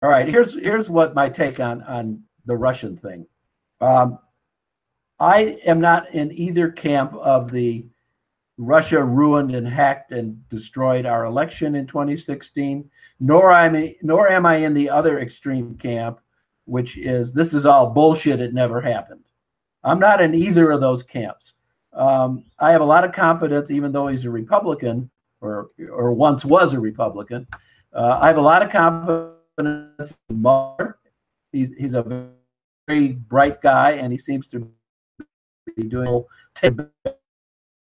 All right, here's what my take on the Russian thing. I am not in either camp of the Russia ruined and hacked and destroyed our election in 2016, nor am I in the other extreme camp, which is this is all bullshit, it never happened. I'm not in either of those camps. I have a lot of confidence, even though he's a Republican or once was a Republican. I have a lot of confidence in Mueller. He's a very bright guy, and he seems to be doing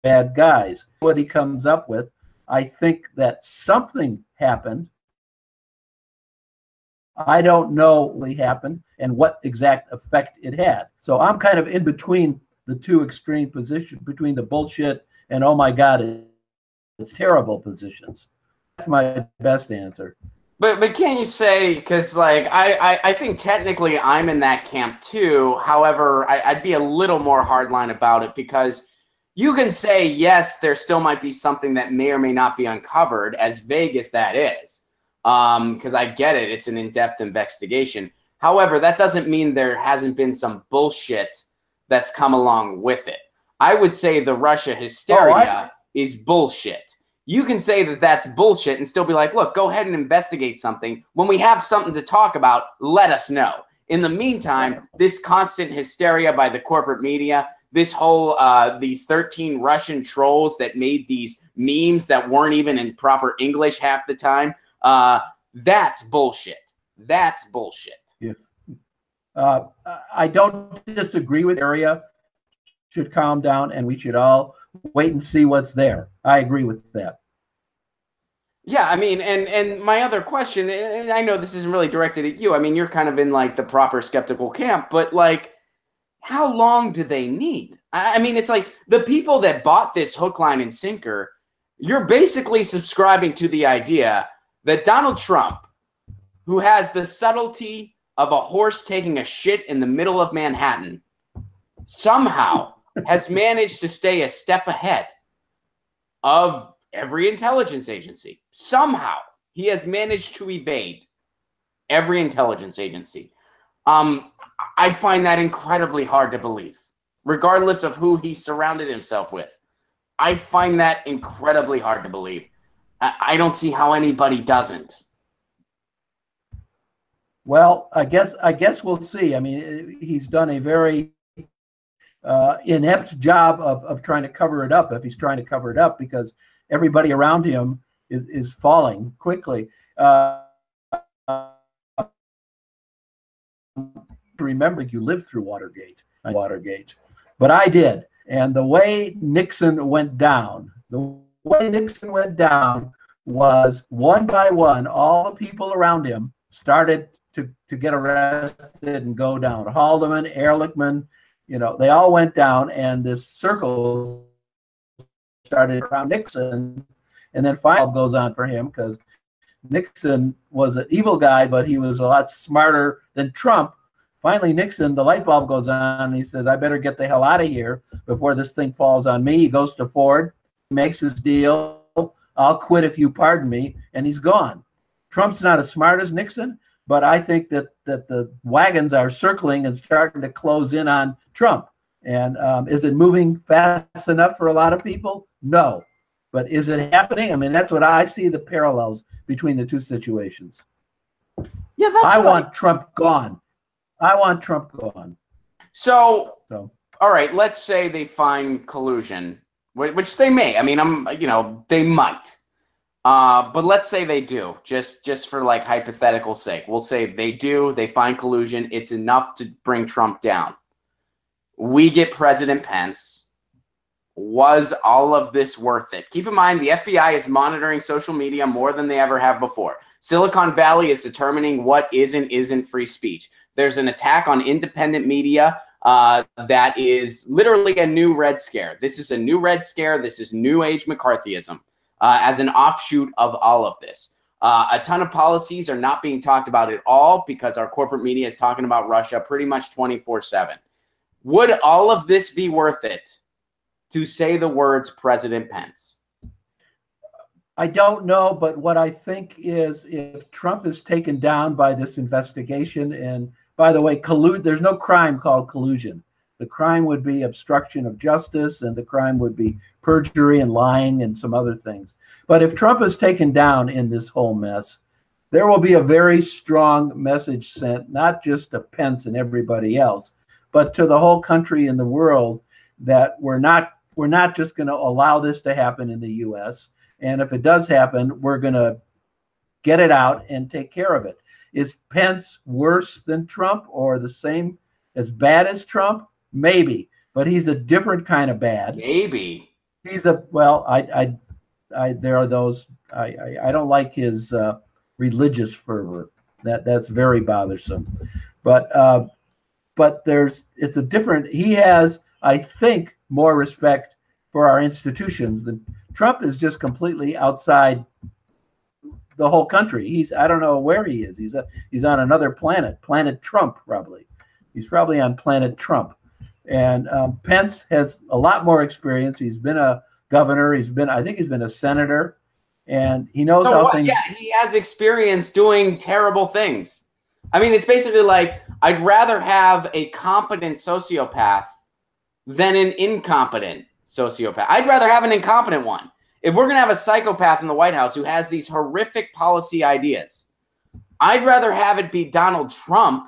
bad guys. What he comes up with, I think that something happened. I don't know what happened and what exact effect it had. So I'm kind of in between the two extreme positions, between the bullshit and oh my God, it's terrible positions. That's my best answer. But can't you say, because like I think technically I'm in that camp too. However, I'd be a little more hardline about it, because you can say, yes, there still might be something that may or may not be uncovered, as vague as that is. Because I get it. It's an in-depth investigation. However, that doesn't mean there hasn't been some bullshit that's come along with it. I would say the Russia hysteria is bullshit. You can say that that's bullshit and still be like, look, go ahead and investigate something. When we have something to talk about, let us know. In the meantime, this constant hysteria by the corporate media, this whole, these 13 Russian trolls that made these memes that weren't even in proper English half the time, that's bullshit. That's bullshit. Yeah. I don't disagree with area. Should calm down, and we should all wait and see what's there. I agree with that. Yeah, I mean, and my other question, and I know this isn't really directed at you. I mean, you're kind of in like the proper skeptical camp, but like, how long do they need? I mean, it's like the people that bought this hook, line, and sinker, you're basically subscribing to the idea that Donald Trump, who has the subtlety of a horse taking a shit in the middle of Manhattan, somehow has managed to stay a step ahead of every intelligence agency. Somehow he has managed to evade every intelligence agency. I find that incredibly hard to believe, regardless of who he surrounded himself with. I find that incredibly hard to believe. I don't see how anybody doesn't. Well, I guess we'll see. I mean, he's done a very inept job of trying to cover it up, if he's trying to cover it up, because everybody around him is falling quickly. Remember, you lived through Watergate, but I did. And the way Nixon went down, was one by one, all the people around him started to get arrested and go down. Haldeman, Ehrlichman, you know, they all went down, and this circle started around Nixon, and then finally goes on for him, because Nixon was an evil guy, but he was a lot smarter than Trump. Finally, Nixon, the light bulb goes on, and he says, I better get the hell out of here before this thing falls on me. He goes to Ford, makes his deal. I'll quit if you pardon me, and he's gone. Trump's not as smart as Nixon, but I think that the wagons are circling and starting to close in on Trump. And is it moving fast enough for a lot of people? No. But is it happening? I mean, that's what I see, the parallels between the two situations. Yeah, that's I want Trump gone. I want Trump gone. So, all right, let's say they find collusion, which they may. I mean, they might. But let's say they do, just for like hypothetical sake. We'll say they do, they find collusion. It's enough to bring Trump down. We get President Pence. Was all of this worth it? Keep in mind, the FBI is monitoring social media more than they ever have before. Silicon Valley is determining what is and isn't free speech. There's an attack on independent media that is literally a new Red Scare. This is a new Red Scare. This is New Age McCarthyism as an offshoot of all of this. A ton of policies are not being talked about at all because our corporate media is talking about Russia pretty much 24/7. Would all of this be worth it to say the words President Pence? I don't know, but what I think is if Trump is taken down by this investigation, and by the way, there's no crime called collusion. The crime would be obstruction of justice, and the crime would be perjury and lying and some other things. But if Trump is taken down in this whole mess, there will be a very strong message sent, not just to Pence and everybody else, but to the whole country and the world that we're not just going to allow this to happen in the U.S. And if it does happen, we're going to get it out and take care of it. Is Pence worse than Trump or the same, as bad as Trump? Maybe, but he's a different kind of bad. Maybe. He's a, well, there are those, I don't like his religious fervor. That's very bothersome. But it's a different, he has, I think, more respect for our institutions than Trump. Is just completely outside the whole country. I don't know where he is. He's on another planet, planet Trump, probably. He's probably on planet Trump. And Pence has a lot more experience. He's been a governor. I think he's been a senator, and he knows how things. Yeah, he has experience doing terrible things. I mean, it's basically like, I'd rather have a competent sociopath than an incompetent sociopath. I'd rather have an incompetent one. If we're going to have a psychopath in the White House who has these horrific policy ideas, I'd rather have it be Donald Trump,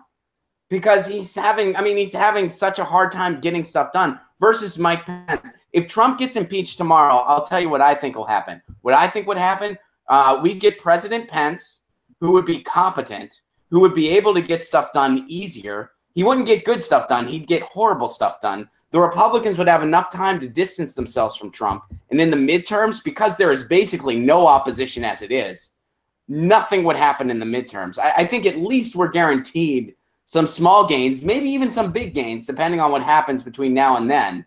because he's having such a hard time getting stuff done, versus Mike Pence. If Trump gets impeached tomorrow, I'll tell you what I think will happen. What I think would happen, we get President Pence, who would be competent, who would be able to get stuff done easier. He wouldn't get good stuff done. He'd get horrible stuff done. The Republicans would have enough time to distance themselves from Trump. And in the midterms, because there is basically no opposition as it is, nothing would happen in the midterms. I think at least we're guaranteed some small gains, maybe even some big gains, depending on what happens between now and then.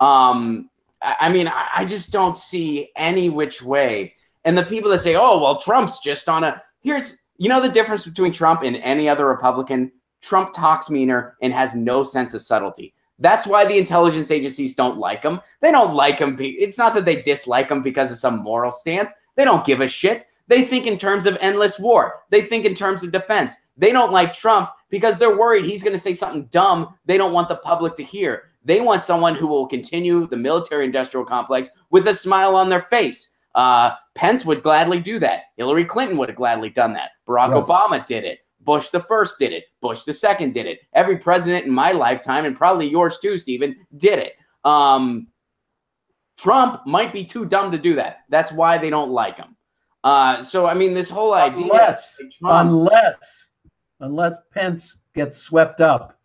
I just don't see any which way. And the people that say, oh, well, Trump's just on a... the difference between Trump and any other Republican? Trump talks meaner and has no sense of subtlety. That's why the intelligence agencies don't like him. They don't like him. It's not that they dislike him because of some moral stance. They don't give a shit. They think in terms of endless war. They think in terms of defense. They don't like Trump because they're worried he's going to say something dumb they don't want the public to hear. They want someone who will continue the military-industrial complex with a smile on their face. Pence would gladly do that. Hillary Clinton would have gladly done that. Barack Obama did it. Bush the first did it. Bush the second did it. Every president in my lifetime, and probably yours too, Stephen, did it. Trump might be too dumb to do that. That's why they don't like him. This whole idea... Unless Pence gets swept up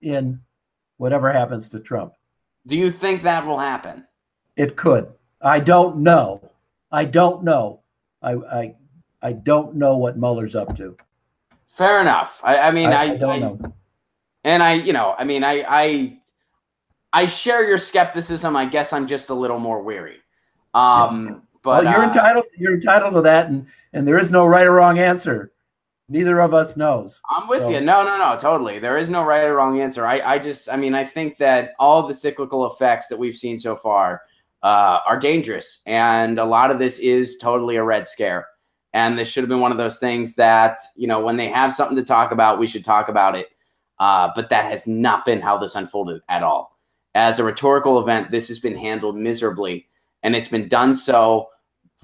in whatever happens to Trump. Do you think that will happen? It could. I don't know. I don't know what Mueller's up to. Fair enough. I don't know. And I share your skepticism. I guess I'm just a little more weary. But you're entitled to that, and there is no right or wrong answer. Neither of us knows. I'm with you. No, totally. There is no right or wrong answer. I think that all the cyclical effects that we've seen so far are dangerous. And a lot of this is totally a red scare. And this should have been one of those things that, when they have something to talk about, we should talk about it. But that has not been how this unfolded at all. As a rhetorical event, this has been handled miserably. And it's been done so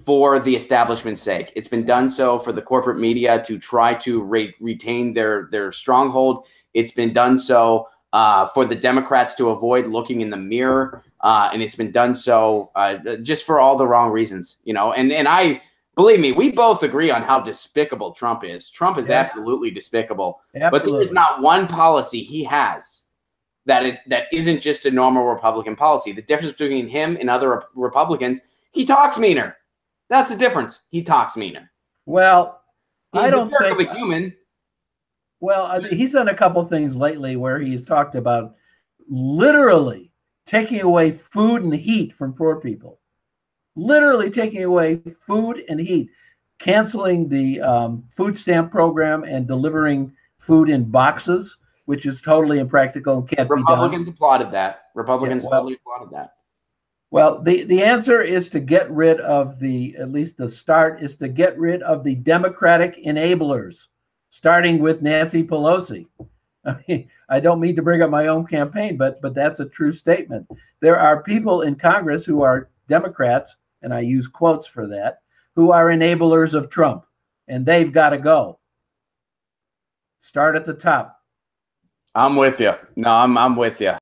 for the establishment's sake. It's been done so for the corporate media to try to retain their stronghold. It's been done so for the Democrats to avoid looking in the mirror. And it's been done so just for all the wrong reasons, And I, believe me, we both agree on how despicable Trump is. Trump is absolutely despicable. Absolutely. But there is not one policy he has that isn't just a normal Republican policy. The difference between him and other Republicans, he talks meaner. That's the difference. He talks meaner. Well, he's a human. Well, he's done a couple things lately where he's talked about literally taking away food and heat from poor people. Literally taking away food and heat, canceling the food stamp program and delivering food in boxes, which is totally impractical and can't be done. Republicans applauded that. Republicans totally applauded that. Well, the answer is to get rid of at least the start is to get rid of the Democratic enablers, starting with Nancy Pelosi. I mean, I don't mean to bring up my own campaign, but that's a true statement. There are people in Congress who are Democrats, and I use quotes for that, who are enablers of Trump, and they've got to go. Start at the top. I'm with you. No, I'm with you.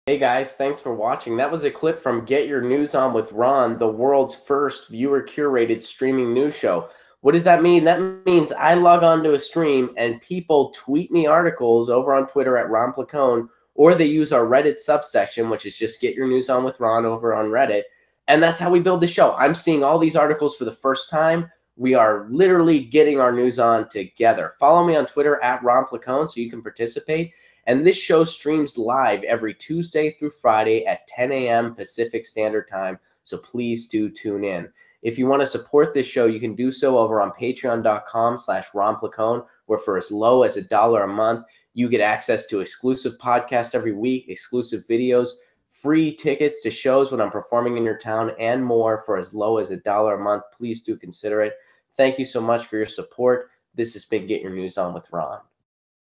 Hey guys, thanks for watching. That was a clip from Get Your News On with Ron, the world's first viewer-curated streaming news show. What does that mean? That means I log on to a stream and people tweet me articles over on Twitter at Ron Placone, or they use our Reddit subsection, which is just Get Your News On with Ron over on Reddit. And that's how we build the show. I'm seeing all these articles for the first time. We are literally getting our news on together. Follow me on Twitter at Ron Placone so you can participate. And this show streams live every Tuesday through Friday at 10 a.m. Pacific Standard Time. So please do tune in. If you want to support this show, you can do so over on patreon.com/Ron Placone, where for as low as $1 a month, you get access to exclusive podcasts every week, exclusive videos, free tickets to shows when I'm performing in your town, and more for as low as $1 a month. Please do consider it. Thank you so much for your support. This has been Get Your News On with Ron.